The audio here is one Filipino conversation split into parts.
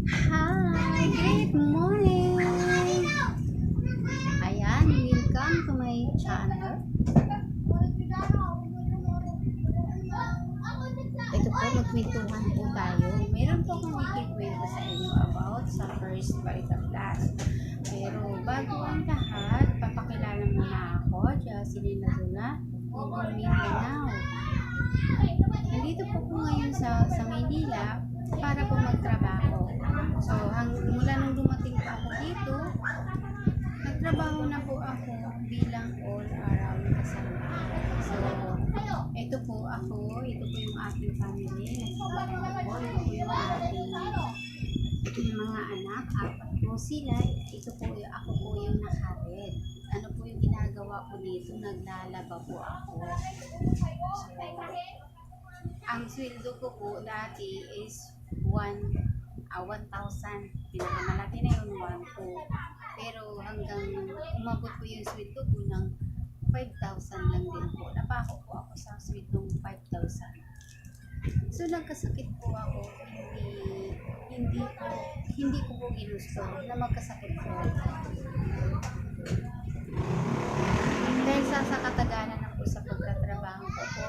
Hi, good morning! Ayan, welcome to my channel. Ito po, magkwentuhan po tayo. Meron po akong ikikwento sa inyo about sa First Bite of Last. Pero bago ang lahat, papakilala muna ako, Jocelyn Lazuna, Google Mindanao. Nandito po ngayon sa Maynila para po magtrabaho. So, mula nung dumating pa ako dito, nagtrabaho na po ako bilang all-around kasama. So, ito po yung aking family. Ito po yung aking mga anak. Apat po sila. Ako po yung nakared. Ano po yung ginagawa ko dito? Naglalaba po ako. So, ang sweldo ko po dati is 1,000. Pinakamalaki na yun, 1,200. Pero hanggang umabot po yung sweldo ko ng 5,000 lang din po. Napako po ako sa sweldo ng 5,000. So nagkasakit po ako. Hindi ko po ginusto na magkasakit po. Dahil sa katagalan na po sa pagtatrabaho ko po,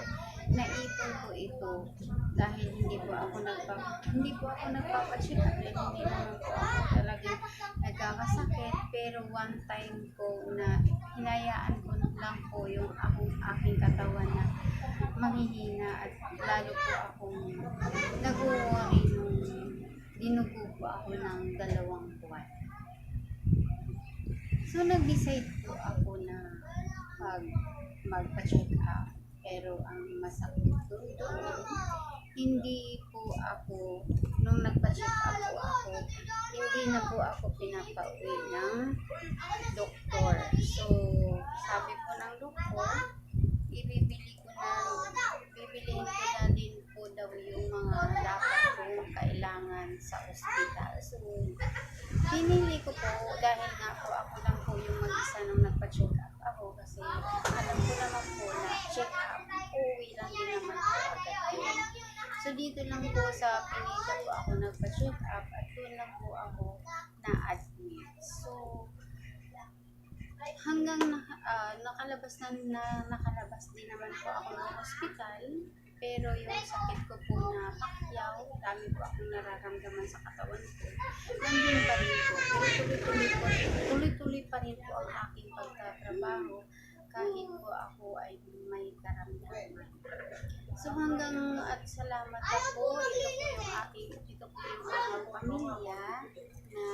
naipon po ito dahil hindi po ako nagpapacheck up. Hindi naman po ako talagang nagkakasakit, pero one time po na hinayaan ko lang po yung aking katawan na manghihina at lalo po akong nag-worry nung dinugo po ako ng 2 buwan. So nag-decide po ako na magpa-check up. Pero ang masakit doon, hindi po ako, nung nagpa-check up po ako, hindi na po ako pinapauwi ng doktor. So, sabi po ng doktor, bibilihin ko na din po daw yung mga dapat kong kailangan sa ospital. So, pinili ko po dahil nga po ako lang po yung mag-isa nung nagpa-check up ako kasi alam ko naman po na check up, uwi lang din naman po agad yun. So, dito lang po sa Pinita po ako nagpa-check up at doon lang po ako na-admit. So, hanggang nakalabas din naman po ako ng hospital, pero yung sakit ko po na pakyaw, dami po akong nararamdaman sa katawan ko, nandun pa rin po. Tuloy-tuloy pa rin po ang aking pagtatrabaho kahit po ako ay may karamdaman. So hanggang at salamat na po, ito po yung aking pamilya na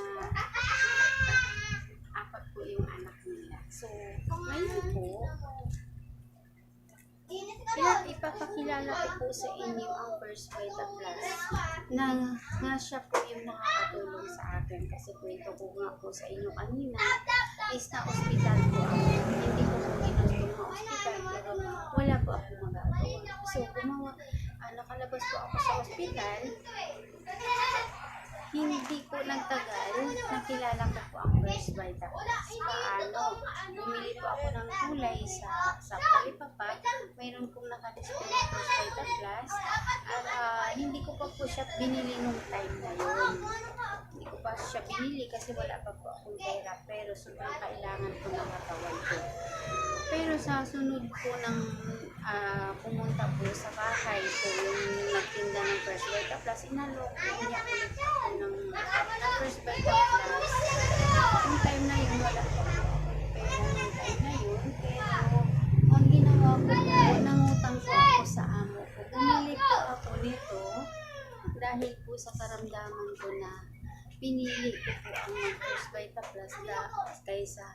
4 po yung anak nila. So ngayon po, ipapakilala ko po sa inyo ang First Bite of Last na siya po yung nakakatulong sa akin kasi kwento ko nga po sa inyo kanina is na ospital po ako. Hindi ko po ginustong ma-ospital pero wala po ako magagawa. So nakalabas po ako sa ospital, hindi po nagtagal, nakilala ko po ang First Bite of Last. Bumili po ako ng gulay sa Palipapag. Mayroon pong nakadisplay ng First Bite of Last. At hindi ko pa po siya binili nung time na yun. Hindi ko pa siya binili kasi wala pa po akong pera. Pero sobrang kailangan ko ng katawan ko. Pero sa sunod po ng pumunta po sa bahay po yung nagtinda ng First Bite of Last, inaloko niya ulit ako ng First Bite of Last. Yung time na yun, wala pa po akong pera ng time na yun. Pero ang ginawa ko po, nangutang po ako sa amo ko. Bumili po ako nito dahil po sa karamdaman ko na pinili ko po ang First Bite of Last kaysa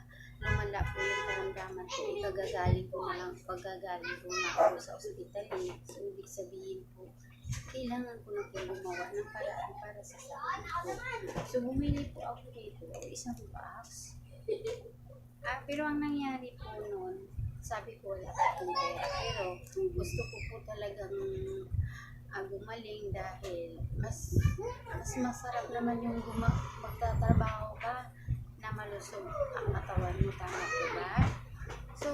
lumala po yung karamdaman ko. Pagagaling ko na ako sa ospital. So, ibig sabihin po, kailangan ko na po gumawa ng paraan para sa sakit ko. So, bumili po ako dito, isang box. Pero ang nangyari po noon, sabi ko wala akong pera. Pero gusto ko po talagang gumaling dahil mas masarap naman yung magtatrabaho ka na malusog ang katawan mo, tama po ba? So,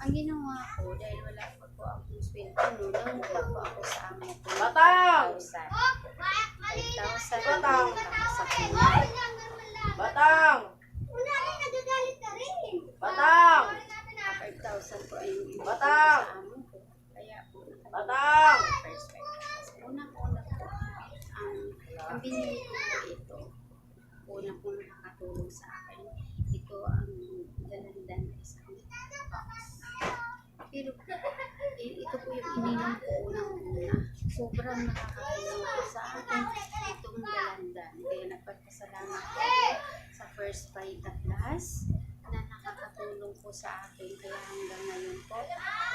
ang ginawa ko, dahil wala pa po akong sweldo, nangutang po ako sa amo ko. 5,000. 5,000 ang utang ko sa sa kanya. Batang! Batang! 5,000 po ay yung ibigay ko Batang! sa amo ko. Kaya po, Batang! first fight. Unang-una po, ang binili ko po ito, una po nakakatulong sa akin. Ito ang dalandan na isang box. Pero ito po yung ininom ko unang-una. Sobrang nakakatulong po sa akin itong dalandan. Kaya nagpagpasalamat po ako sa First Vita Plus na nakakatulong po sa akin. Kaya hanggang ngayon po,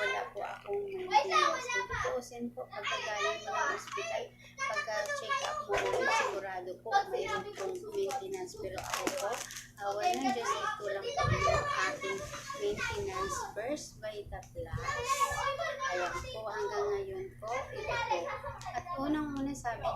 wala po akong maintenance. Kung tutuusin po, pagkagaling mo ng hospital, pagka-check up mo ulit, sigurado po, mayroon pong maintenance. Pero ako po, awan ng Diyos, ito lang po yung ating maintenance First Vita Plus. Kaya po, hanggang ngayon po, ito po. At unang-una sabi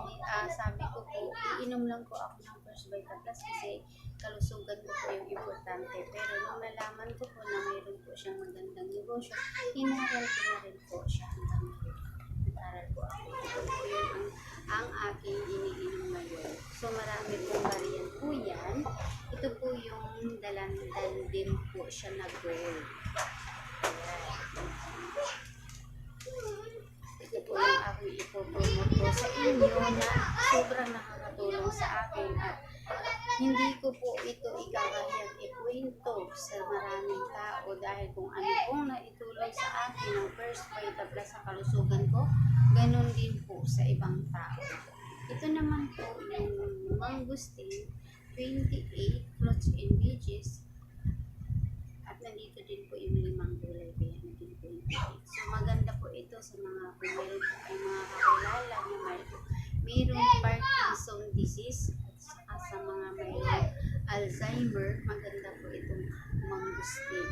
ko po, iinom lang po ako ng First Vita Plus kasi kalusugan ko po yung importante. Pero nung nalaman ko po na mayroon po siyang magandang negosyo, inaral ko na rin po siya hanggang ngayon. Nag-aral po ako. Ito po yung ang aking iniinom ngayon. So marami pong variant po yan. Ito po yung dalandan din po siya na gold. Ito po yung aking ipopromote po sa inyo na sobrang nakakatulong sa akin at hindi ko po ito ikakahiyang ikwento sa maraming tao dahil kung ano pong naitulong sa akin ng First Vita Plus sa kalusugan ko, ganun din po sa ibang tao. Ito naman po yung mangustin, 28 fruits and veggies, at nandito din po yung 5 gulay, kaya naging 28. So maganda po ito sa mga kung meron po ay mga kakilala na mayroong Parkinson disease at sa mga may Alzheimer, maganda po itong mangustin.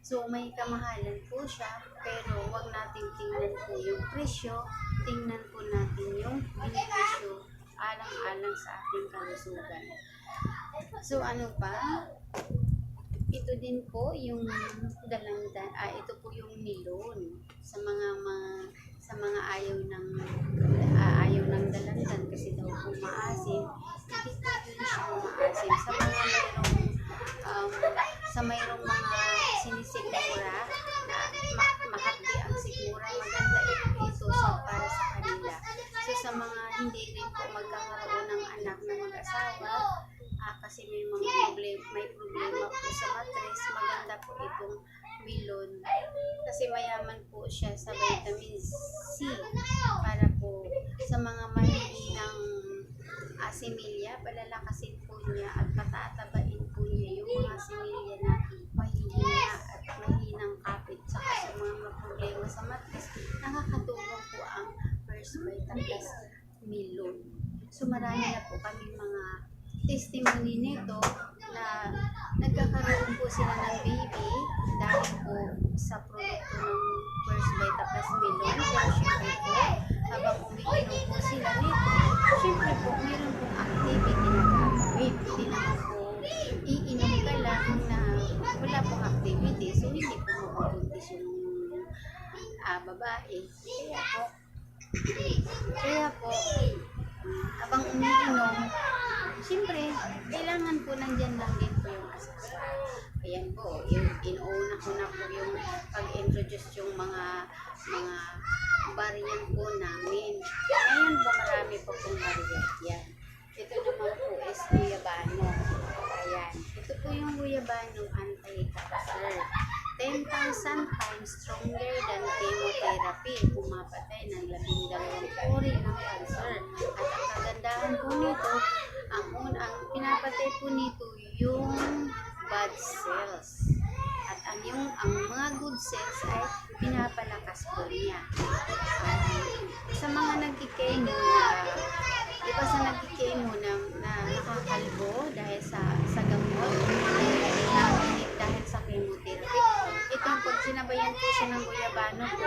So may kamahalan po siya, pero wag nating tingnan po yung presyo, tingnan po natin yung benepisyo alang-alang sa ating kalusugan. So ano pa? Ito din po yung dalandan, ito po yung nilon sa mga ayaw ng dalandan kasi daw po maasim. Hindi po yun siya maasim. Sa mayroong mga sinisigmura na mahapdi ang sigmura, maganda ito para sa kanila. So sa mga hindi rin po magkakaroon ng anak na mag-asawa, kasi may problema po sa matres, maganda po itong milon kasi mayaman po siya sa vitamin C para po sa mga mahihinang similya, palalakasin po niya at patatabain po niya yung mga similya na mahihina at mahinang kapit. Saka sa mga problema sa matres, nakakatulong po ang First Vita Plus milon. So marami na po kami mga testimony nito na nagkakaroon po sila ng baby dahil po sa produkto ng First Vita Plus milon. Pero syempre po, habang umiinom po sila nito, syempre po, mayroon pong activity na gagawin. Hindi naman po iinom ka lang na wala pong activity. So hindi po mabubuntis yung babae. Kaya po, habang umiinom, siyempre, kailangan po nandyan lang din po yung asasa. Ayan po, inuuna ko na po yung pag-introduce yung mga variant po namin. Ngayon po, marami po pong variant yan. Ito naman po is guyabano. Ayan. Ito po yung guyabano anti-cancer. 10,000 times stronger than chemotherapy. Pumapatay ng 12 uri ng cancer. At ang kagandahan po nito, ang pinapatay po nito yung bad cells. At ang mga good cells ay pinapalakas po niya. Sa mga nagkikemo di ba sa nagkikemo na nakakalbo dahil sa gamot, dahil sa chemotherapy, itong pag sinabayan po siya ng guyabano po,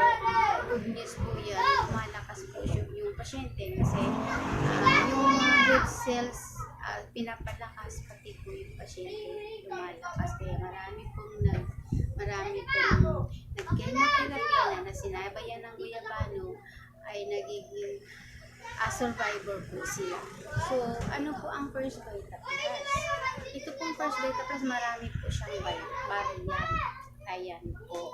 good news po yan, malakas po yung pasyente kasi yung mga good cells pinapalakas, pati po yung pasyente lumalakas. Kaya marami pong nag-chemotherapy na sinabayan ng guyabano ay nagiging survivor po sila. So, ano po ang First Vita Plus? Ito pong First Vita Plus, marami po siyang variant. Ayan po.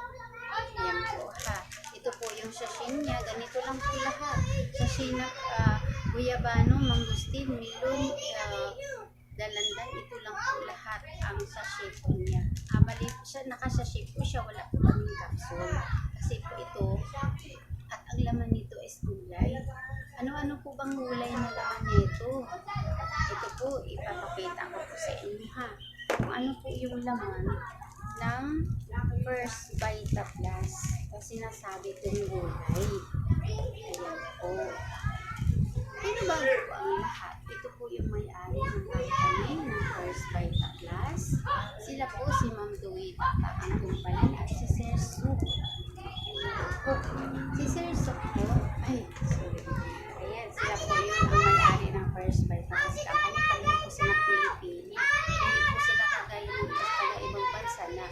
Ayan po ha. Ito po yung sachet niya. Ganito lang po lahat. Sachet na guyabano, mangustin, melon, dalandan. Ito lang po lahat ang sachet po niya. Mali siya, nakasachet po siya. Wala po kaming capsule. Kasi po ito, at ang laman nito is gulay. Ano-ano po bang gulay na laman nito? Ito po, ipapakita ko po sa inyo ha. Kung ano po yung laman ng First Vita Plus. Kasi sinasabi itong gulay. Ayan po. Pero bago po ang lahat, ito po yung may-ari ng company ng First Vita Plus. Sila po si Ma'am Duwit at ang kumpalan at si Sir Soup. Si Sir Soup po, ayan, sila po yung may-ari ng First Vita Plus company. Pareho po sila Pilipini. Hindi po sila kagaya ng ibang bansa na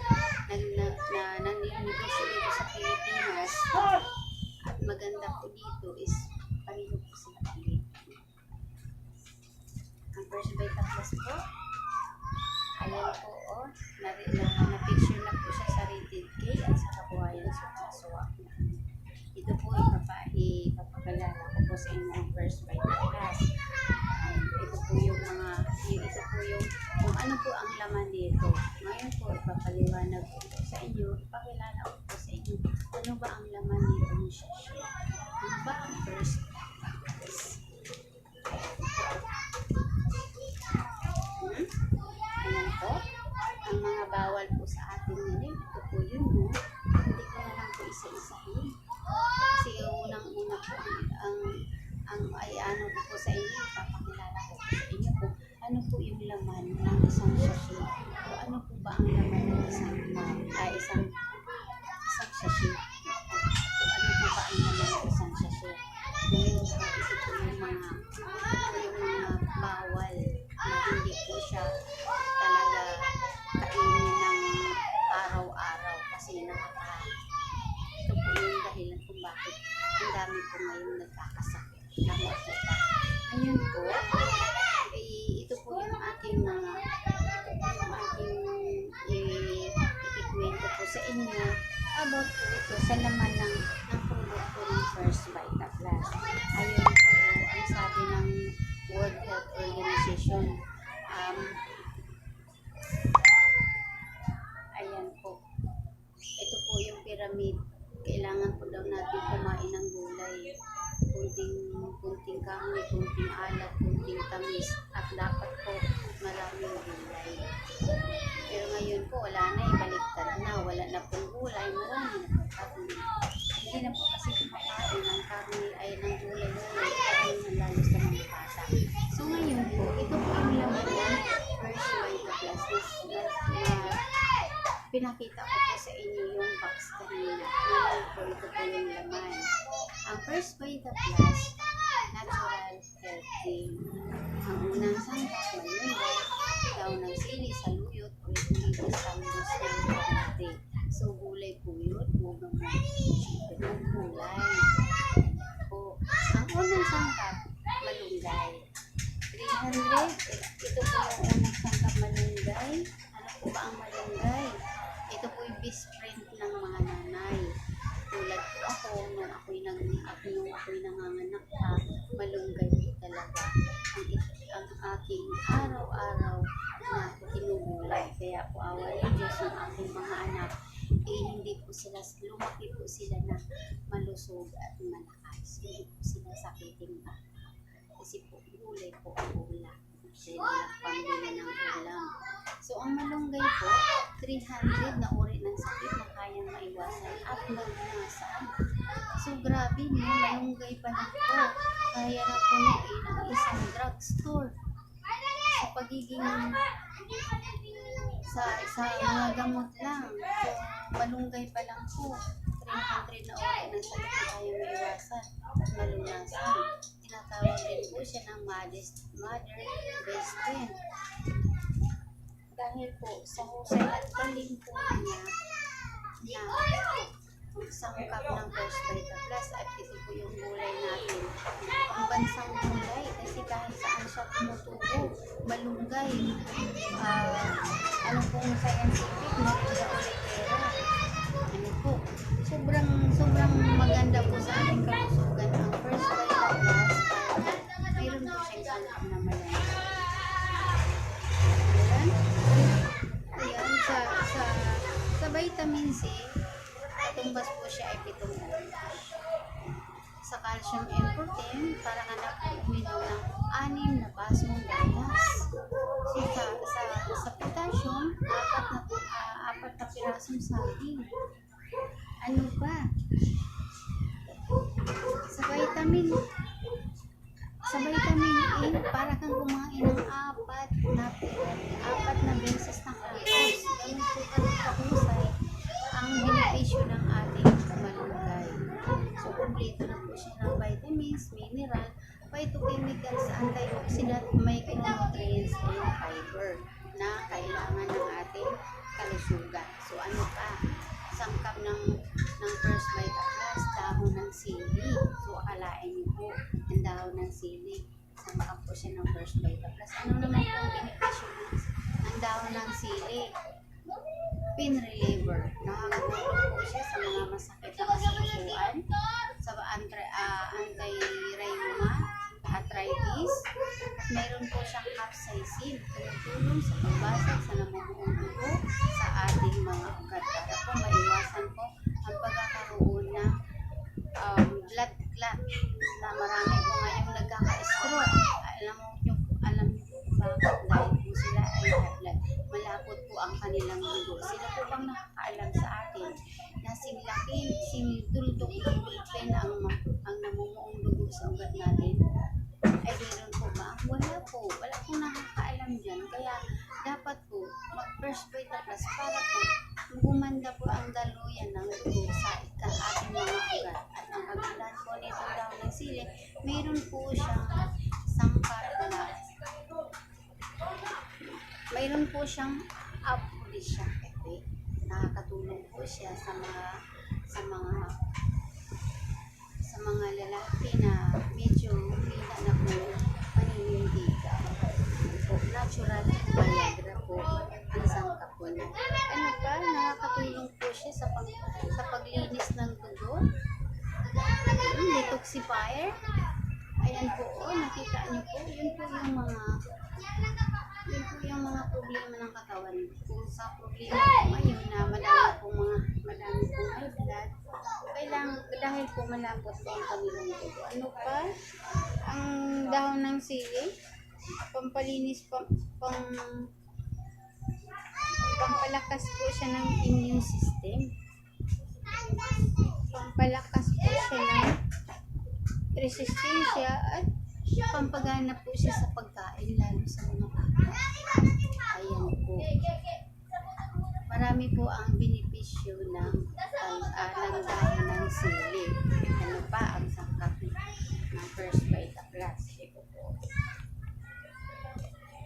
nanginegosyo dito sa Pilipinas. At maganda po dito is pareho po sila Pilipini. Ang First Vita Plus po, ayan po na-picture na po siya sa rated K at sa kabuhayan sa suwak na. Ito po ipapagalala ko po sa inyo ang First Vita Plus. Ito po yung kung ano po ang laman nito. Ngayon po ipapaliwanag ko po sa inyo, ipakilala ko po sa inyo ano ba ang laman nito ng sachet. Ano ba ang First Vita Plus? Ayan po. Ang mga bawal po sa atin ngayon, ito po yun, no? Hindi ko na lang po isa-isahin. Kasi unang-una po ano po sa inyo, ipapakilala ko po sa inyo kung ano po yung laman ng isang sachet. O ano po ba ang laman ng isang sachet. Kung ano po ba ang laman ng isang sachet. Ngayon po, ito po yung mga bawal na hindi po siya talaga kainin ng araw-araw kasi nakakain. Ito po yung dahilan kung bakit ang dami po ngayon nagkakasakit. Nakakita. Ngayon po, ito po yung ating ikikwento po sa inyo about po ito sa laman ng produkto ng First Vita Plus. Ayun po, ang sabi ng World Health Organization, ayan po, ito po yung pyramid. Kailangan po daw natin kumain ng gulay. Kunting kahoy, kunting alat, kunting tamis, at dapat po maraming gulay. Pero ngayon po wala na, ibaliktad na, wala na pong gulay, marami na po karne. Hindi na po kasi kumakain ng karne ay ng gulay-gulay, kain na lalo sa mga bata. So ngayon po, ito po ang laman ng First Vita Plus na pinakita ko po sa inyo yung box kanina. Ngayon po, ito po yung laman. Ang First Vita Plus, natural healthy. Ang unang sangkap, malunggay, daw ng sili, saluyot, o ito sa gulay. So, gulay po yun, bugang mo. Ito ang gulay. O, ang unang sangkap, malunggay. 300, ito po yung unang sangkap malunggay. Ano po ba ang malunggay? Ito po yung best friend ng mga nanay. Tulad po ako, nung ako'y nanganganak pa, malunggay po talaga. Ang aking araw-araw na kinugulay. Kaya po awa ng Diyos ng aking mga anak, hindi po sila, lumaki po sila na malusog at malakas. Hindi po sila sakitin pa. Kasi po, gulay po ang ulam. Sila pambili ng ulam. So, ang malunggay po, 300 na uri ng sakit na kayang maiwasan at malunasan. So, grabe no, malunggay pa lang po. Kaya na punuin ang isang drugstore. Sa pagiging sa mga gamot lang. So, malunggay pa lang po. 300 na uri ng sakit na kayang maiwasan at malunasan. Tinatawag din po siya ng mother best friend. Dahil po sa husay at galing po niya na sangkap ng First Vita Plus at ito po yung gulay natin. Pambansang gulay kasi kahit saan siya tumutubo, malunggay, ano pong scientific, moringa oleifera. Ano po, sobrang maganda po sa ating kalusugan ang First Vita Plus. Mayroon po siyang sangkap na malunggay. Ayan, sa vitamin C, tumbas po siya ay 7 orange. Sa calcium and protein, para anak po uminom ng 6 na basong gatas. Sa potassium, 4 na pirasong saging. Ano pa? Sa vitamin A, para kang kumain ng 4 na beses na kalos. Ganun po kahusay ang benepisyo ng ating malunggay. So, kumpleto na po siya ng vitamins, mineral, phytochemicals, antioxidant, micronutrients, and fiber na kailangan ng ating kalusugan. So, ano pa? Sangkap ng First Vita Plus, dahon ng sili. So, akalain niyo po, ang dahon ng sili. Sangkap po siya ng First Vita Plus. Ano naman po ang benepisyo ng dahon ng sili? Pain reliever. Nakakatulong po siya sa mga masakit na kasalusuan, sa anti-rheuma, arthritis. At mayroon po siyang capsaicin. Tumutulong sa pagbasag sa namumuong dugo sa ating mga ugat. Para po maiwasan po ang pagkakaroon ng blood clot na marami po ngayong nagkaka-stroke. Alam niyo po bakit? Dahil po sila ay high blood. Malapot po ang kanilang dugo. Sila po bang nakakaalam sa atin na sinituldok ng bulpen ang namumuong dugo sa ugat natin? Ay meron po ba? Wala po. Wala po nakakaalam dyan. Kaya dapat po mag-First Vita Plus para po gumanda po ang daluyan ng dugo sa ating mga ugat. At ang kagandahan po nito daw ng sili, mayroon po siyang sangkap na mayroon po siyang aphrodisiac effect. Nakakatulong po siya sa mga lalaki na medyo hina na po paninindigan. Po, natural Viagra po ang sangkap po na. Ano ba? Nakakatulong po siya sa paglinis ng dugo. Detoxifier. Ayan po, nakita niyo po. Yun po yung mga problema ng katawan. Kung sa problema po ngayon na madami pong high blood, kailangan, dahil po malapot po ang kanilang dugo. Ano pa? Ang dahon ng sili, pampalinis, pampalakas po siya ng immune system. Pampalakas po siya ng resistensya at pampagana po siya sa pagkain, lalo sa mga bata. Ayan po. Marami po ang benepisyo ng dahon ng sili. Ano pa ang sangkap ng First Vita Plus? Ito po.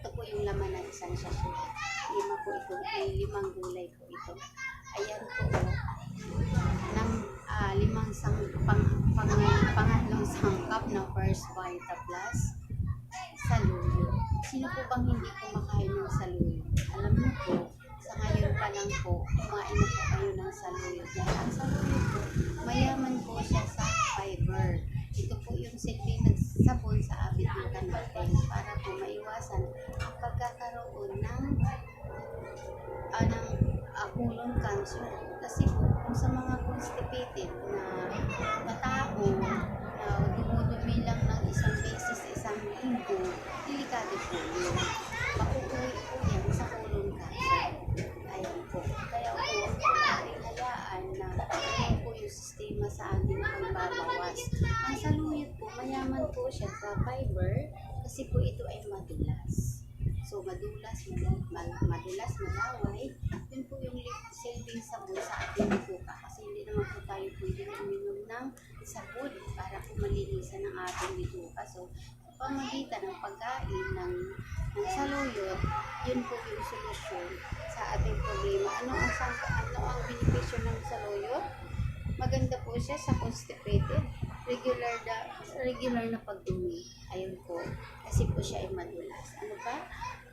Ito po yung laman ng isang sachet. 5 gulay po ito. Ayan po. Ng pangatlong sangkap ng First Vita Plus, saluyo. Sino po bang hindi kumakain ng saluyo? Alam mo po, sa ngayon pa lang po, kumain na po kayo ng saluyo. Dahil ang saluyo po, mayaman po siya sa fiber. Ito po yung silbing nagsabon sa abitukan natin para po maiwasan ang pagkakaroon ng colon cancer. Kasi po, kung sa mga constipated na tao na dumudumi lang ng isang beses sa isang linggo, delikado po yun. Mauuwi po yan sa colon cancer. Ayan po. Kaya po, natin hayaan na ayan po yung sistema sa ating pagbabawas. Ang saluyot po, mayaman po siya sa fiber kasi po ito ay madulas. So, madulas, malaway, yun po yung silbing sabon sa ating bituka. Kasi hindi naman po tayo pwedeng uminom ng sabon para po malinisan ang ating bituka. So, sa pamagitan ng pagkain ng saluyot, yun po yung solusyon sa ating problema. Ano ang benepisyo ng saluyot? Maganda po siya sa constipated. Regular na pagdumi. Ayun po. Kasi po siya ay madulas. Ano pa?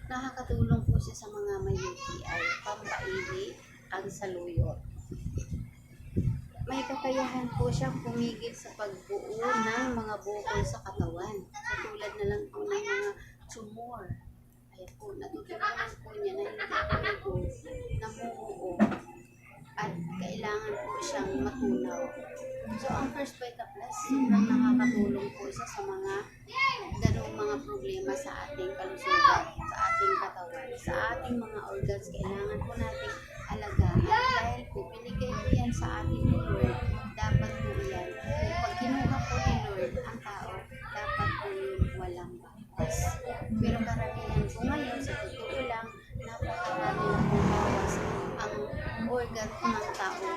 Nakakatulong po siya sa mga may UTI. Pampaili ang saluyot. May kakayahan po siyang pumigil sa pagbuo ng mga bukol sa katawan. Katulad na lang po ng mga tumor. Ayan po, natutulungan po niya na hindi po namumuo at kailangan po siyang matunaw. So, ang First Vita Plus, sobrang nakakatulong po siya sa mga ganong mga problema sa ating kalusugan, sa ating katawan, sa ating mga organs. Kailangan po natin alagaan dahil po binigay po yan sa ating ni Lord. Dapat po yan. Pag kinuha po ni Lord ang tao, dapat po yun walang bawas. Pero karamihan po ngayon, sa totoo lang, napakarami na po bawas ang organ po ng tao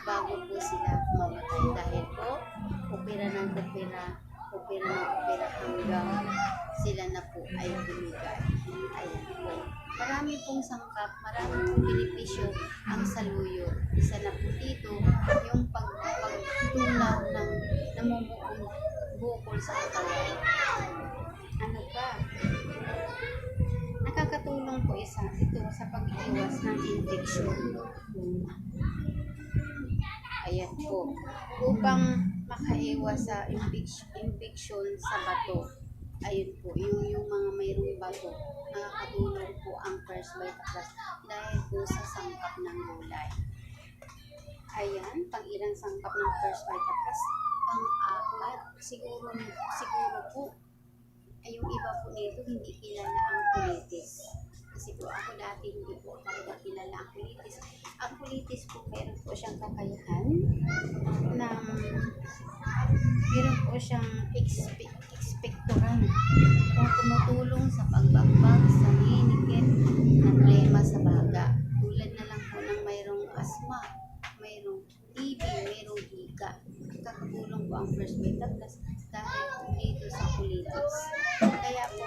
bago po sila mamatay. Dahil po, opera ng opera hanggang sila na po ay bumigay. Ayan po. Marami pong sangkap, marami pong benepisyo ang saluyot. Isa na po dito, yung pagtunaw ng namumuong bukol sa katawan. Ano pa? Nakakatulong po ito sa pag-iwas ng infeksyon. Ayan po. Upang makaiwas sa infeksyon sa bato. Ayun po, yung mga mayroong bato. Nakakatulong po ang First Vita Plus dahil po sa sangkap ng gulay. Ayan, pang-ilang sangkap ng First Vita Plus? Pang-apat. Siguro po, ay yung iba po nito hindi kilala ang colitis. Kasi po ako dati hindi po talaga kilala ang colitis. Ang colitis po meron po siyang kakayahan ng meron po siyang expectorant kung tumutulong sa pagbagbag sa ninikit ng plema sa baga. Tulad na lang po ng mayroong asma, mayroong TB, mayroong hika. Kakatulong po ang First Vita Plus dahil po dito sa colitis. Kaya po,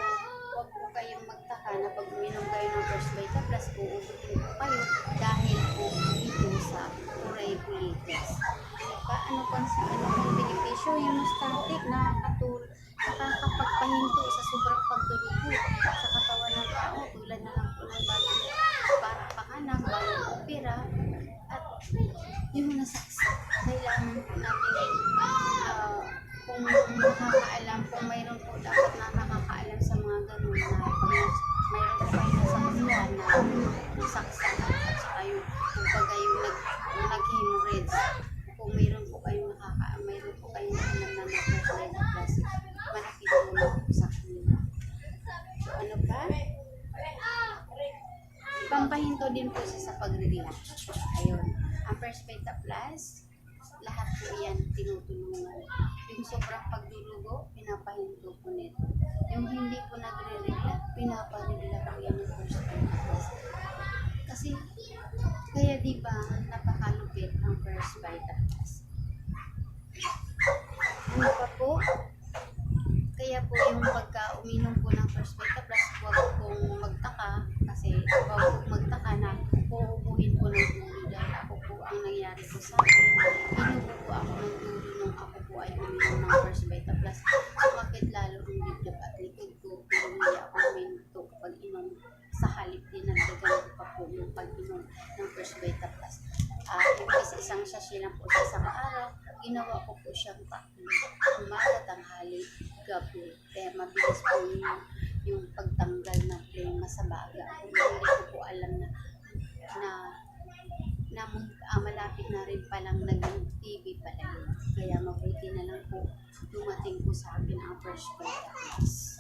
huwag po kayong magtaka na pag uminom kayo ng First Vita Plus, uubutin po kayo dahil po dito sa colitis. Ano pang benepisyo? Yung static nakakapagpahinto sa sobrang pagdurugo sa katawan ng tao tulad na lang po ng parang panganak, bagong opera at yung nasaksak. Kailangan po natin kung nakakaalam, kung mayroon po dapat na nakakaalam sa mga ganun na pag mayroon po kayo nasaksakan na nasaksak at saka yung kumbaga yung nag-hemorrhage. Kung mayroon po kayong mayroon po kayong alam na First Vita Plus, malapit po lang po sa kanila. So ano pa? Pampahinto din po siya sa pag-relax. Ayun. Ang First Vita Plus, lahat po yan tinutulungan. Yung sobrang pagdulugo, pinapahinto po nito. Yung hindi po nagre-relax, pinaparelax po yan ng First Vita Plus. Kasi, kaya di ba napakalupit ang First Vita Plus? Ano pa po? Kaya po yung pagka-uminom po ng First Vita Plus, huwag pong magtaka kasi huwag magtaka na uubuhin po ng dulo dahil ako po ang nangyari po sa akin. Inubo po ako ng dulo nung ako po ay uminom ng First Vita Plus. Sumakit lalo ang dibdib at likod ko pero hindi ako minto pag inom sa halip dinagdagan ko pa po yung pag-inom ng First Vita Plus. Imbes isang sachet lang po sa isang araw, ginawa ko po siyang tatlo. Umaga, tanghali, gabi. Kaya mabilis po yung pagtanggal ng plema sa baga. Kung hindi ko po alam na malapit na rin palang naging TB pala yun. Kaya mabuti na lang po dumating po sa akin ang First Vita Plus.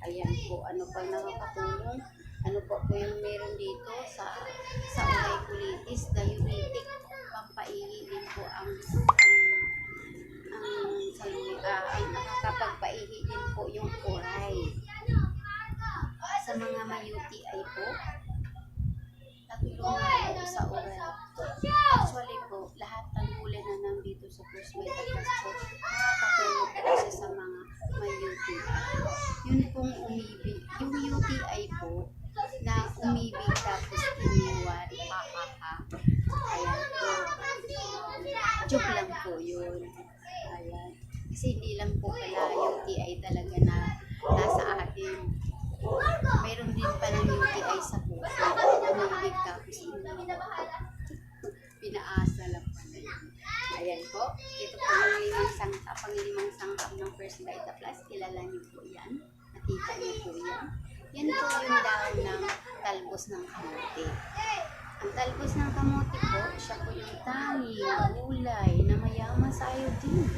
Ayan po, ano pa nakakatulong? Ano po yung meron dito sa ulay colitis, diuretic, pampaihi din po ang ay nakakapagpaihi din po yung uray. Sa mga may UTI po, natulungan po sa uray. Actually po, lahat ng gulay na nandito sa First Vita Plus po, nakakatulong po siya sa mga may UTI. Yun pong umibig. Yung UTI po, na umibig tapos iniwan, ayan po. Joke lang po po pala UTI talaga na nasa atin. Mayroon din palang UTI sa puso. Umilig tapos pinaasa lang pala yun. Ayan po. Ito po yung panglimang sangkap ng First Vita Plus. Kilala niyo po yan. Nakita niyo po yan. Yan po yung dahon ng talbos ng kamote. Ang talbos ng kamote po, siya po yung tanging gulay na mayaman sa iodine.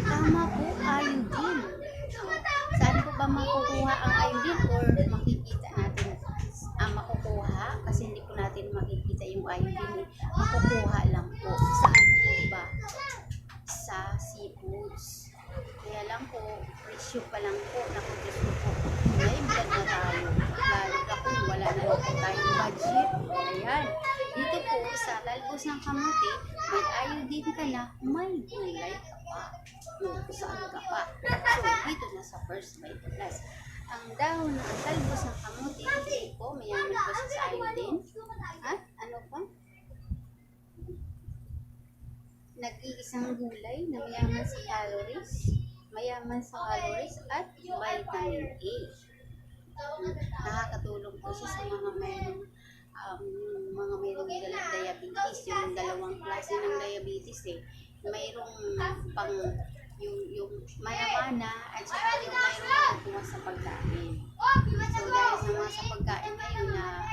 Tama po, iodine. Saan po ba makukuha ang iodine or makikita natin? Makukuha kasi hindi po natin makikita yung iodine. Makukuha lang po. Saan po ba? Sa seafoods. Kaya lang po, presyo pa lang po. Naku, presyo po. May blood na tayo. Lalo na kung wala na po tayong budget. Ayan. Dito po sa talbos ng kamote, may iodine ka na, may gulay ka pa. Saan ka pa? So, dito na sa First Vita Plus. Ang dahon ng talbos ng kamote, dito po, mayaman po siya sa iodine. At ano pa? Nag-iisang gulay na mayaman sa calories at vitamin A. Nakakatulong po siya sa mga mayroong diabetes, yung dalawang klase ng diabetes mayroong pang yung mayamana at saka yung mayroong kuha sa pagkain. So dahil sa mga sa pagkain ngayon na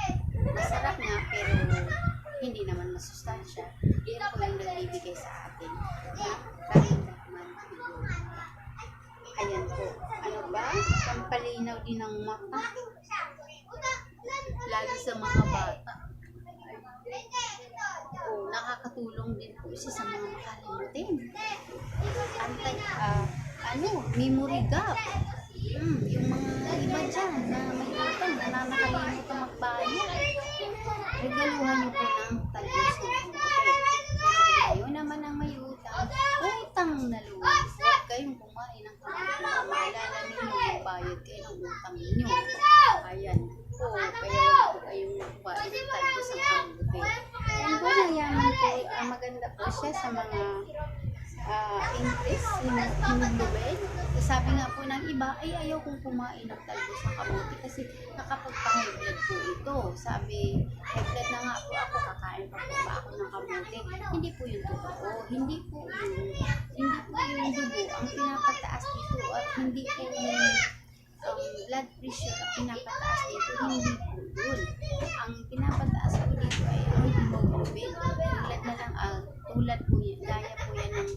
masarap nga pero hindi naman masustansya, yun po yung nagbibigay sa atin na karindaman. Ayan po. Ano ba? Pampalinaw din ng mata. Lalo sa mga bata. Nakakatulong din po siya sa mga makalimutin. Memory gap. Yung mga iba dyan na may utang na nakalimutan magbayad. Regaluhan niyo po ng talbos ng kamote. Pero kung kayo naman ang may utang na luwag. Huwag kayong kumain ng kamote. Maalala ninyo yung bayad kayo ng utang ninyo. Ayan po. Kaya huwag po kayong kumain ng talbos ng kamote. Ayan po, nayaman po. Maganda po siya sa mga increase in hemoglobin. Sabi nga po ng iba, ay ayaw kong kumain ng talbos ng kamote kasi nakapagpa-high blood po ito. Sabi, high blood na nga po ako, kakain pa po ba ako ng kamote? Hindi po yung totoo. Hindi po yung dugo ang pinapataas dito at hindi po yung blood pressure ang pinapataas dito. Hindi po yun. Ang pinapataas po dito ay ang hemoglobin. Tulad po yan, gaya po yan ng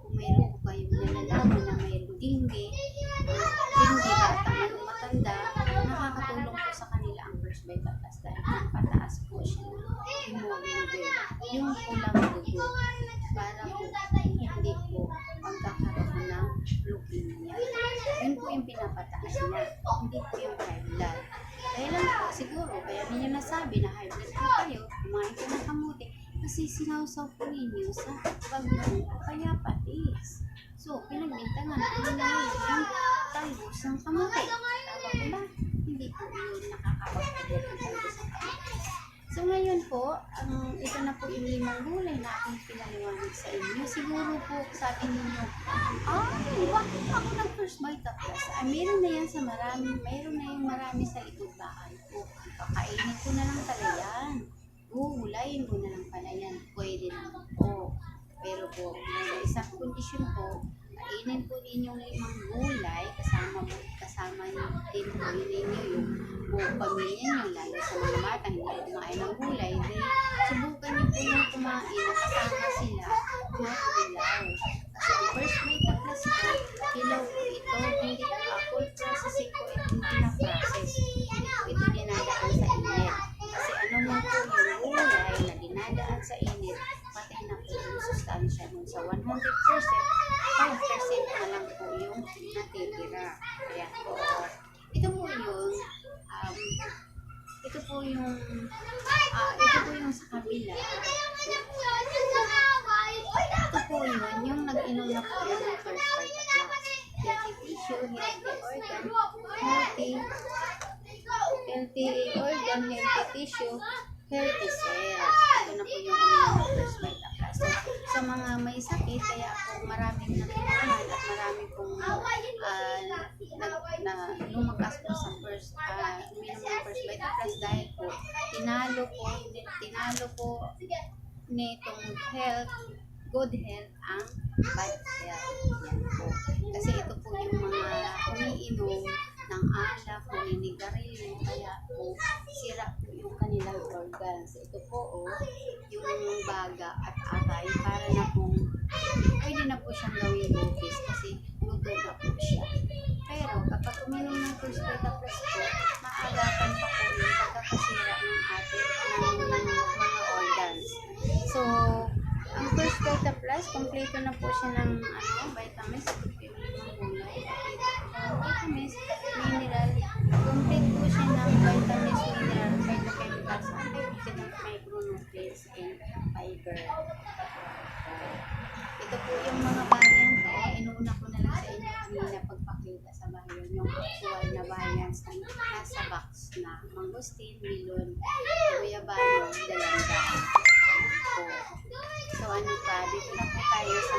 kung mayroon po kayong nalalaman na mayroong dengue bata man o matanda, nakakatulong po sa kanila ang First Vita Plus dahil pataas po siya ng hemoglobin. Yung pulang dugo para po hindi po magkakaroon ng leukemia. Yun po yung pinapataas niya, hindi po yung high blood. Kaya lang po, siguro, kaya ninyo nasabi na high blood po kayo, kumain ko ng kamote, kasi sinausaw po ninyo sa bagoong o kaya patis. So, pinagbintangan po ninyo yung talbos ng kamote. Tama po ba? Hindi po yun nakakapagpagod ng talbos ng kamote. So, ngayon po, ito na po yung 5 gulay na aking pinaliwanag sa inyo. Siguro po, sabi ninyo, bakit ako ng First Vita Plus? Meron na yan sa marami, mayroon na yung marami sa likod bahay po. Kakainin ko na lang pala yan. Gulayin mo na lang pala yan. Pwede naman po. Pero po, may isang kondisyon po, kainin po ninyong 5 gulay, kasama din po ninyo yung buong pamilya nyo, lalo sa mga bata, hindi kumain ng gulay, then subukan nyo po yung kumain na kasama sila na ilaw. Kasi ang First Vita Plus po, ilaw po ito, hindi full processing po ito, hindi na-process. Hindi po ito dinadaan sa init. Kasi ano mo po yung gulay na dinadaan sa init, patay na po yung sustansya nun sa 100%, 5% na lang po yung natitira. Ayan po. Ito po yung sa kabila. Ito po yung nag-inom na po yung First Vita Plus. Healthy tissue, healthy tissue, healthy cells. Ito na po yung First Vita Plus. So sa mga may sakit, kaya po maraming natulungan at marami pong lumakas po sa uminom ng First Vita Plus dahil po tinalo po nitong good health ang bad health. Yan po. Kasi ito po yung mga umiinom ng alak, naninigarilyo, kaya po sira po yung kanilang organs. Ito po yung baga at atay para na pong pwede na po siyang gawing bukis kasi luto na po siya. Pero kapag uminom ng First Vita Plus po, maagapan pa po yung pagkakasira ng ating mga organs. So, ang First Vita Plus, kompleto na po siya ng vitamins, ito po yung limang gulay, vitamins, mineral, complete po siya ng vitamins, mineral, phytochemicals, antioxidant, micronutrients, and fiber. Ito po yung mga variants, inuuna ko na lang sa inyo kanina pagpakita sa bayan, yung actual na variants na nasa box na mangosteen, melon, guyabano, dalandan. So ano pa, dito na po tayo sa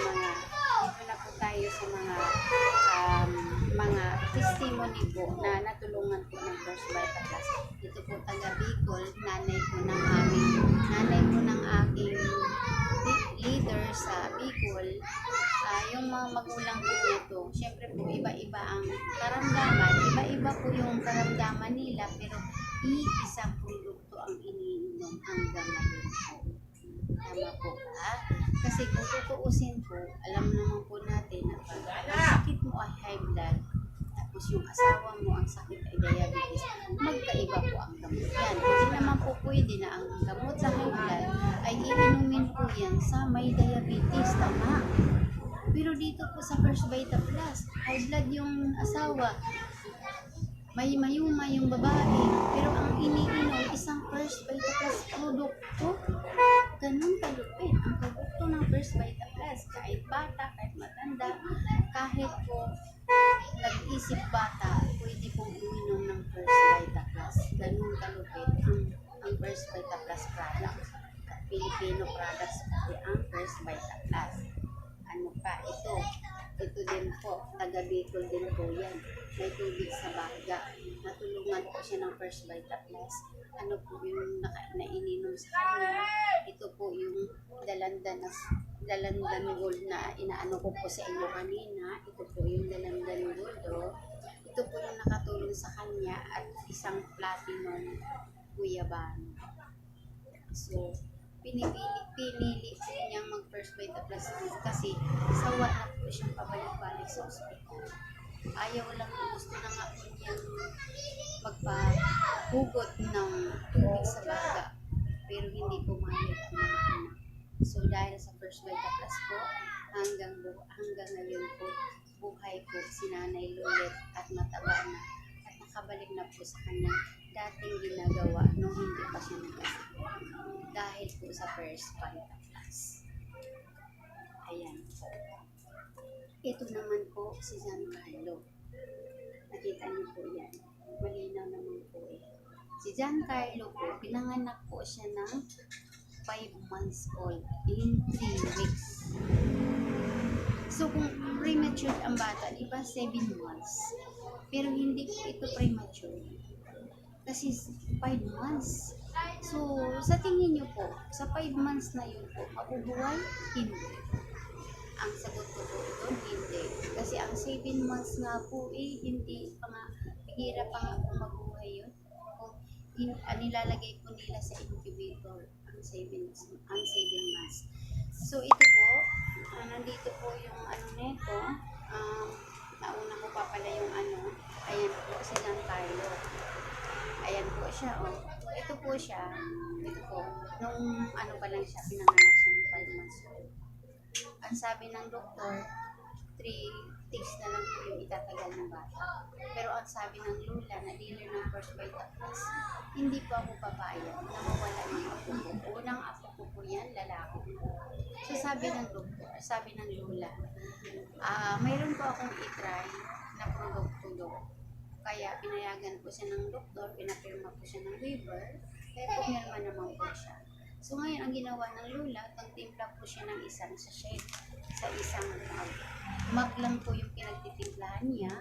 mga testimony po na natulungan po ng First Vita Plus. Ito po taga Bicol, nanay po ng aking leader sa Bicol. Yung mga magulang po nito, syempre po iba-iba ang karamdaman, iba-iba po yung karamdaman nila, pero isang produkto ang iniinom hanggang ngayon po. Tama po ba? Kasi kung tutuusin po, alam naman po natin na pag ang sakit mo ay high blood, tapos yung asawa mo ang sakit ay diabetes, magkaiba po ang gamot yan. Hindi naman po pwede na ang gamot sa high blood ay iinumin po yan sa may diabetes, tama? Pero dito po sa First Vita Plus, high blood yung asawa, may mayuma yung babae, pero ang iniinom isang First Vita Plus produkto. Ganun kalupit ang produkto ng First Vita Plus. Kahit bata, kahit matanda, kahit po nag-isip bata, pwede pong uminom ng First Vita Plus. Ganun kalupit ang First Vita Plus products. At Filipino products po ang First Vita Plus. Ano pa? Ito din po, taga Bicol din po yan. May tubig sa baga. Natulungan po siya ng First Vita Plus. Ano po yung naininom sa kanya? Ito po yung dalandan gold na inaano ko po sa inyo kanina. Ito po yung dalandan gold. Ito po yung nakatulong sa kanya at isang platinum guyabano. So, pinili po niyang mag First Vita Plus kasi sawa na po siyang pabalik-balik sa ospital. Ayaw lang, gusto na nga po niyang magpahugot ng tubig sa baga, pero hindi po mahal ang mga anak. So dahil sa First Vita Plus po, hanggang ngayon po, buhay po si Nanay Lulit at mataba na at nakabalik na po sa kanya dating ginagawa nung hindi pa siya nagkasakit. Dahil po sa First Vita Plus. Ayan po. Ito naman po si Giancarlo. Nakita niyo po yan. Malinaw naman po Si Giancarlo po, pinanganak po siya ng 5 months old in 3 weeks. So kung premature ang bata, di ba 7 months? Pero hindi po ito premature. Kasi 5 months. So sa tingin niyo po, sa 5 months na yun po, mabubuhay? Hindi. Ang sagot ko po doon, hindi. Kasi ang 7 months nga po hindi pa nga, hirap pa nga po mabuhay yun. Kung nilalagay po nila sa incubator ang 7 months. So ito po, nandito po yung nito, nauna ko pa pala yung ayan po si Giancarlo. Ayan po siya, Ito po siya, nung pa lang siya, pinanganak siya ng 5 months old. Ang sabi ng doktor, 3 days na lang po yung itatagal ng bata. Pero ang sabi ng lula na dealer ng First Vita Plus, hindi po ako papayag na mawala ng apo ko. Unang apo ko po yan, lalaki. So sabi ng doktor, sabi ng lula, mayroon po akong i-try na produkto. Kaya pinayagan po siya ng doktor, pinapirma po siya ng waiver, kaya pumirma naman po siya. So ngayon, ang ginawa ng lula, pagtimpla po siya ng isang sachet sa isang mug. Mug lang po yung pinagtitimplahan niya.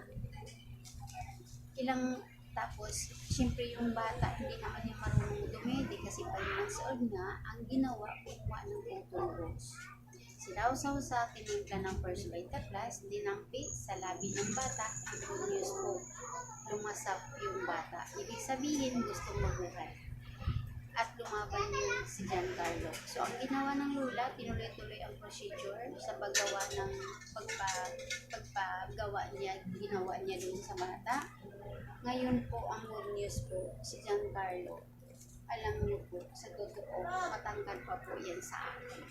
Tapos, syempre yung bata, hindi naman yung marunong dumedi kasi 5 months old nga, ang ginawa, kumuha ng cotton balls. Sinawsaw sa tinimpla ng First Vita Plus, dinampi sa labi ng bata, ang good news po, lumasap yung bata. Ibig sabihin, gustong mabuhay. At lumaban yung si Giancarlo. So, ang ginawa ng lula, tinuloy-tuloy ang procedure sa paggawa ng pagpagawa niya, ginawa niya dun sa bata. Ngayon po, ang good news po, si Giancarlo, alam niyo po, sa totoo, matangkad pa po yan sa akin.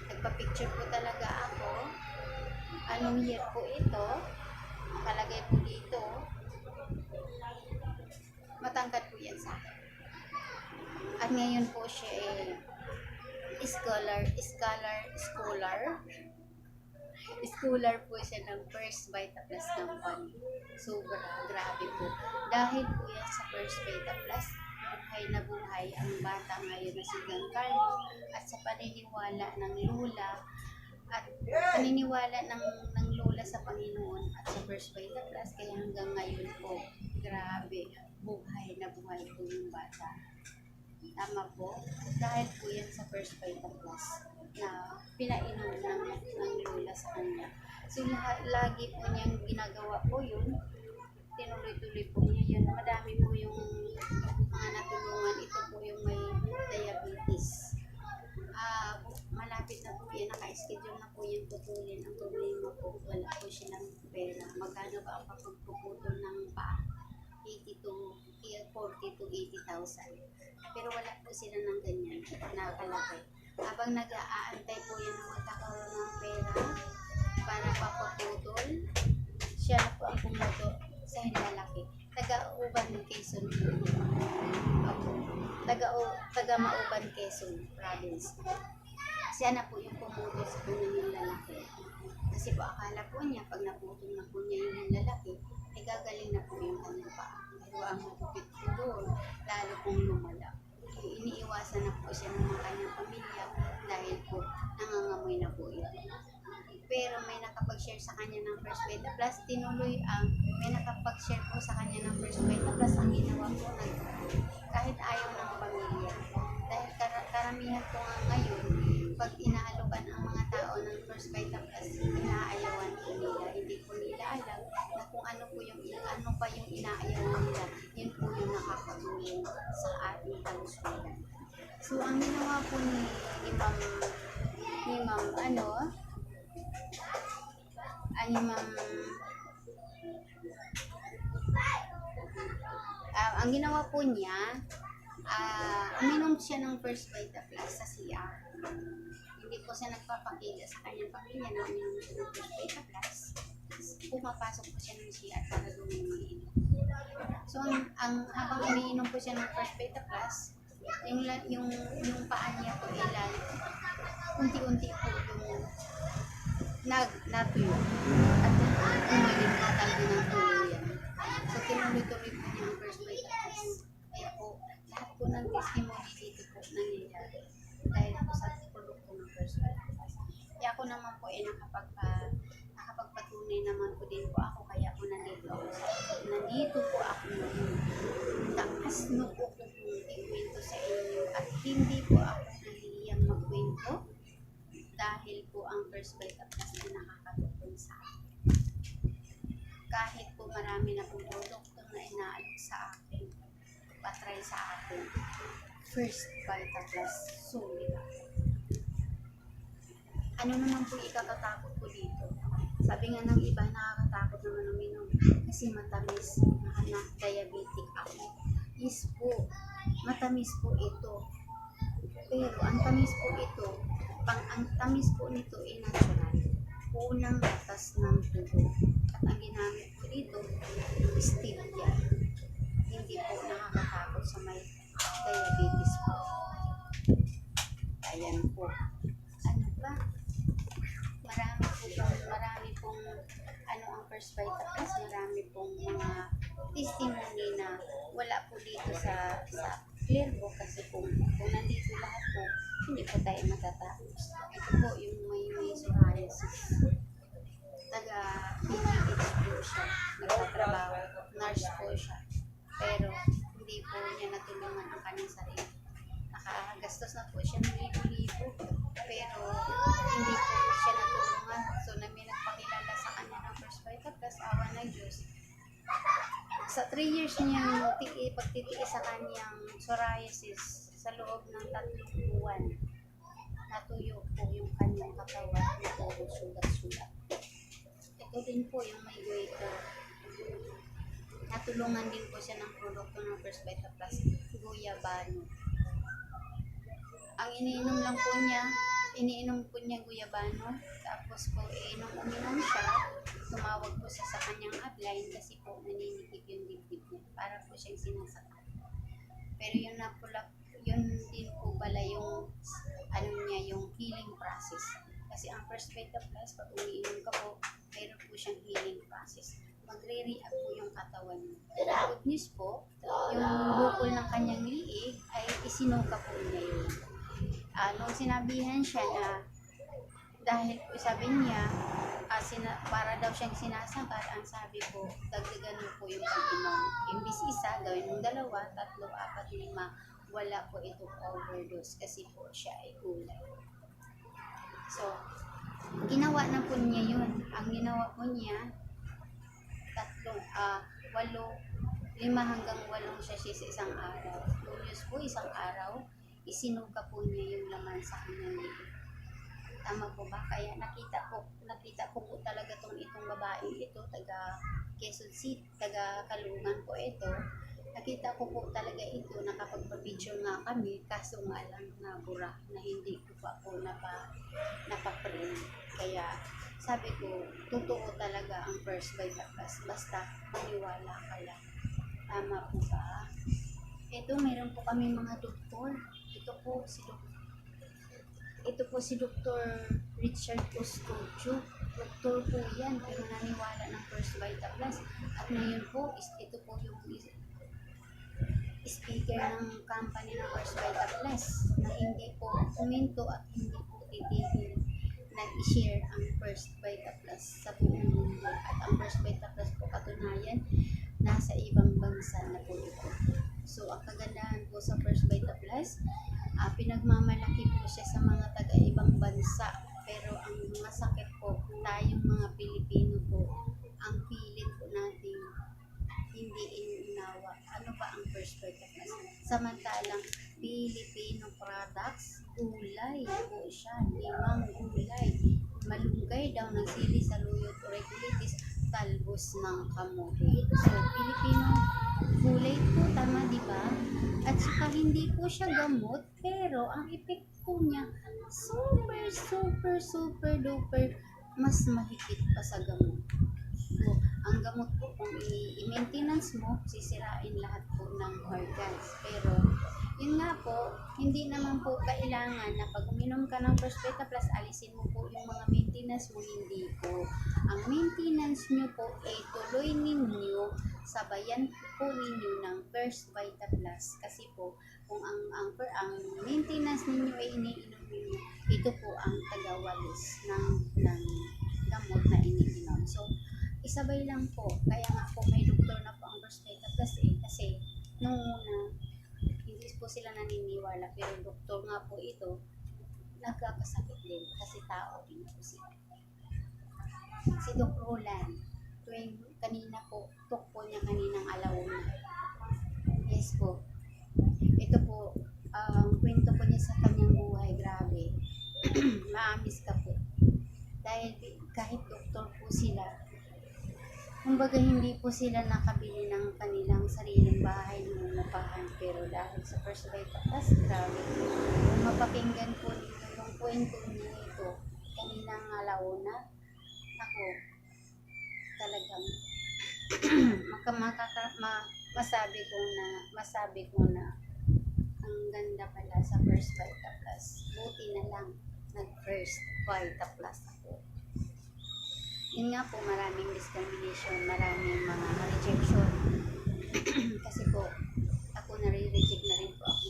Nagpa-picture po talaga ako. Anong year po ito? Nakalagay po dito. Matangkad po yan sa akin. At ngayon po siya scholar po siya ng First Vita Plus Company. Grabe po. Dahil po yan sa First Vita Plus, buhay na buhay ang bata ngayon na si Giancarlo at sa paniniwala ng lula at paniniwala ng lola sa Panginoon at sa First Vita Plus, kaya hanggang ngayon po, grabe, buhay na buhay po yung bata. Tama po, dahil po yan sa First Vita Plus na pinainom ng lola sa kanya. So lagi po niyang ginagawa po yun, tinuloy-tuloy po niya yun. Madami po yung mga natulungan. Ito po yung may diabetes. Malapit na po yan, naka-schedule na po yung putulin. Ang problema po, wala po siya ng pera. Magkano ba ang pagpuputol ng paa? 40 to 80,000. Pero wala po sila ng ganyan, nakalaki. Habang nag-aantay po yan na magkakaroon ng pera para papaputol, siya na po ang pumuto sa hinlalaki. Taga-Uban, Quezon po yan. Taga-Mauban, Quezon Province. Siya na po yung pumuto sa kanyang hinlalaki. Kasi po akala po niya, pag naputol na po niya yung hinlalaki, ay gagaling na po yung kanyang paa. Pero ang matupit po doon, lalo pong lumala. Iniiwasan na po siya ng mga kanyang pamilya dahil po nangangamoy na po ito. Pero may nakapag-share sa kanya ng First Vita Plus, may nakapag-share po sa kanya ng First Vita Plus, ang ginawa po kahit ayaw ng pamilya. Dahil karamihan po nga ngayon, pag inaalokan ang mga tao ng First Vita Plus, inaayawan po nila. Hindi po nila alam na kung ano pa yung inaayawan nila, yun po yung nakakatulong sa ating kalusugan. So, ang ginawa po ni ang ginawa po niya, uminom siya ng First Vita Plus sa CR. Hindi po siya nagpapakita sa kanyang pamilya na uminom siya ng First Vita Plus. Pumapasok po siya ng CR para uminom. So, habang umiinom po siya ng First Vita Plus, yung paa niya po ilan, unti-unti po yung natuyo. At umalit po talaga ng tuluyan. So, tinuloy-tuloy po niya ang First Vita Plus. Kaya po, lahat po ng testimony dito po nangyayari. Dahil po sa produkto ng First Vita Plus. Kaya ako naman po nakapagpatunay naman po din po ako. Kaya po nandito po ako ngayon. Taas no po kung ikwento sa inyo. At hindi po ako nahihiyang magkwento. Dahil po ang First Vita Plus na nakakatulong sa akin. Kahit po marami na pong produkto na inaalok sa akin, patry sa akin, First Vita Plus, sulit ako. Ano naman po ikatatakot ko dito? Sabi nga ng iba, nakakatakot naman uminom kasi matamis, na diabetic ako. Yes po, matamis po ito. Pero ang tamis po ito, ang tamis po nito ay natural. Unang gatas ng tubo. At ang ginamit po dito, stevia. Hindi po nakakatakot sa may diabetes po. Ayan po. Ano ba? Marami pong ang First Vita Plus, marami pong mga testimony na wala po dito sa clear po kasi kung nandito lahat po, hindi po tayo matatapos. Ito po yung may psoriasis. Taga PGH po siya, nagtatrabaho, nurse po siya. Pero hindi po niya natulungan ang kanyang sarili. Nakagastos na po siya ng libo-libo. Pero hindi po siya natulungan. So may nagpakilala sa kanya ng First Vita Plus, awa ng Diyos. Sa 3 years niyang pagtitiis sa kanyang psoriasis, sa loob ng 3 buwan, natuyo po yung kanyang katawan na puro sulat-sulat. Ito din po yung may goiter. Natulungan din po siya ng produkto ng First Vita Plus, Guyabano. Ang iniinom po niya Guyabano, tapos po uminom siya, tumawag po siya sa kanyang upline kasi po naninikip yung dibdib niya, para po siyang sinasaktan. Pero yun din po pala yung yung healing process. Kasi ang First Vita Plus, pag umiinom ka po, mayroon po siyang healing process. Magre-react po yung katawan niya. Good news po, yung bukol ng kanyang liig ay isinuka po niya yun. Nung sinabihan siya na dahil po sabi niya para daw siyang sinasakal, ang sabi po dagdagan mo po yung pag-inom. Imbis isa, gawin mong 2, 3, 4, 5, wala po itong overdose kasi po siya ay gulay. So, ginawa na po niya yun. Ang ginawa po niya 5 hanggang 8 siya sa isang araw. Tulos po isang araw, isinuka po niya yung laman sa kanyang liig. Tama po ba? Kaya nakita ko po talaga itong babae ito, taga Quezon City, taga Kalungan po ito. Nakita ko po talaga ito, nakapagpa-picture nga kami, kaso nga lang nabura na hindi ko pa po napaprint. Kaya sabi ko, totoo talaga ang First Vita Plus, basta maniwala ka lang. Tama po ba? Ito, mayroon po kami mga doktor. Ito po si Dr. Richard Custodio. Doktor po yan, pero naniwala ng First Vita Plus. At ngayon po, ito po yung speaker ng company ng First Vita Plus na hindi po kuminto at hindi po titigil na i-share ang First Vita Plus sa buong mundo. At ang First Vita Plus po katunayan, nasa ibang bansa na po ito. So, ang kagandahan po sa First Vita Plus, pinagmamalaki po siya sa mga taga-ibang bansa. Pero ang masakit po, tayong mga Pilipino po, ang pilit po natin hindi inuunawa. Ano ba ang First Vita Plus? Samantalang Filipino products, gulay po siya, 5 gulay. Malunggay daw ng sili, saluyot, oregolitis, talbos ng kamote. So, Filipino gulay po, tama di ba? At saka hindi po siya gamot, pero ang epekto niya super duper mas mahigit pa sa gamot. So, ang gamot po kung i-maintenance mo, sisirain lahat po ng organs. Pero, yun nga po, hindi naman po kailangan na pag uminom ka ng First Vita Plus, alisin mo po yung mga maintenance mo, hindi po. Ang maintenance nyo po ay tuloy ninyo, sabayan po ninyo ng First Vita Plus. Kasi po, kung ang maintenance ninyo ay iniinom ninyo, ito po ang tagawalis ng gamot na iniinom. So, isabay lang po. Kaya nga po may doktor na po ang First Vita Plus kasi nung una, hindi po sila naniniwala, pero doktor nga po ito, nagkakasakit din kasi tao din po sila. Si Doc Roland, kanina po, tok po niya kaninang alauna. Yes po. Ito po, kwento po niya sa kanyang buhay, grabe. Maamis ka po. Dahil kahit doktor po sila, kumbaga hindi po sila nakabili ng kanilang sariling bahay ng upahan, pero dahil sa First Vita Plus, grabe. Kung mapakinggan po ninyo yung kwento niya ito, kaninang alauna, ako, talagang masabi ko na ang ganda pala sa First Vita Plus. Buti na lang nag-First Vita Plus ako. Yun nga po, maraming discrimination, maraming mga rejection. Kasi po, ako nare-reject na rin po ako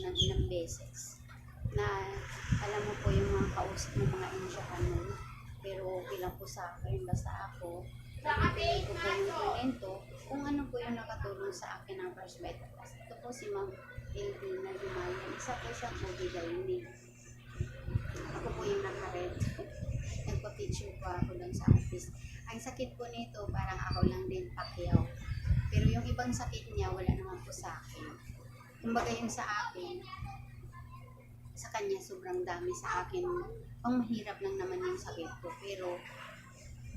po sa akin, basta ako, ibigay ko po yung komento kung ano po yung nakatulong sa akin ng First Bite Plus. Ito po si Ma'am Elvina Dumayan. Isa po siyang movie dining. Ako po yung naka-red. Nagpa-picture po ako doon sa office. Ang sakit po nito, parang ako lang din Pacquiao. Pero yung ibang sakit niya, wala naman po sa akin. Kumbaga yung sa akin, sa kanya sobrang dami, sa akin pang mahirap lang naman yung sakit ko, pero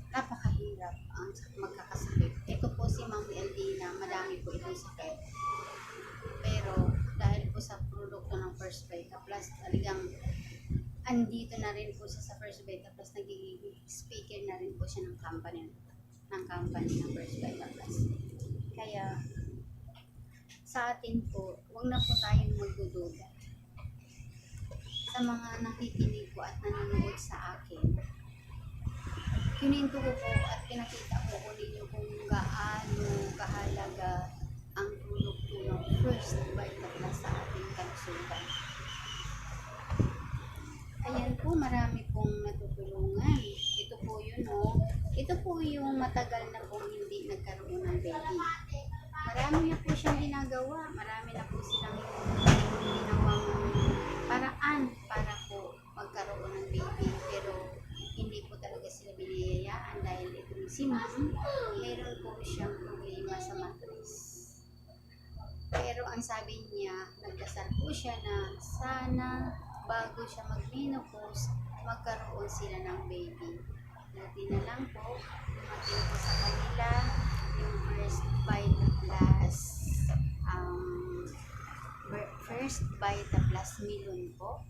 napakahirap ang magkakasakit. Ito po si Ma'am Eldina, madami po itong sakit, pero dahil po sa produkto ng First Bite Plus, talagang andito na rin po siya sa First Bite Plus, nagiging speaker na rin po siya ng company ng First Bite Plus. Kaya sa atin po, huwag na po tayong magdududa. Sa mga nakikinig po at nanonood sa akin, kininto ko po at pinakita ko ninyo kung gaano kahalaga ang produkto ng First Bite Plus sa ating kalusugan. Ayan po, marami pong natutulungan. Ito po yun, oh. Ito po yung matagal na pong hindi nagkaroon ng baby. Marami na po siyang ginagawa. Marami na po silang ginawang paraan para po magkaroon ng baby. Pero hindi po talaga sila biniyayaan dahil itong si Ma'am, meron po siyang problema sa matris. Pero ang sabi niya, nagdasal po siya na sana bago siya mag-menopause, magkaroon sila ng baby. Buti na lang po, dumating po sa kanila yung First Bite Plus, First Bite Plus Milon po.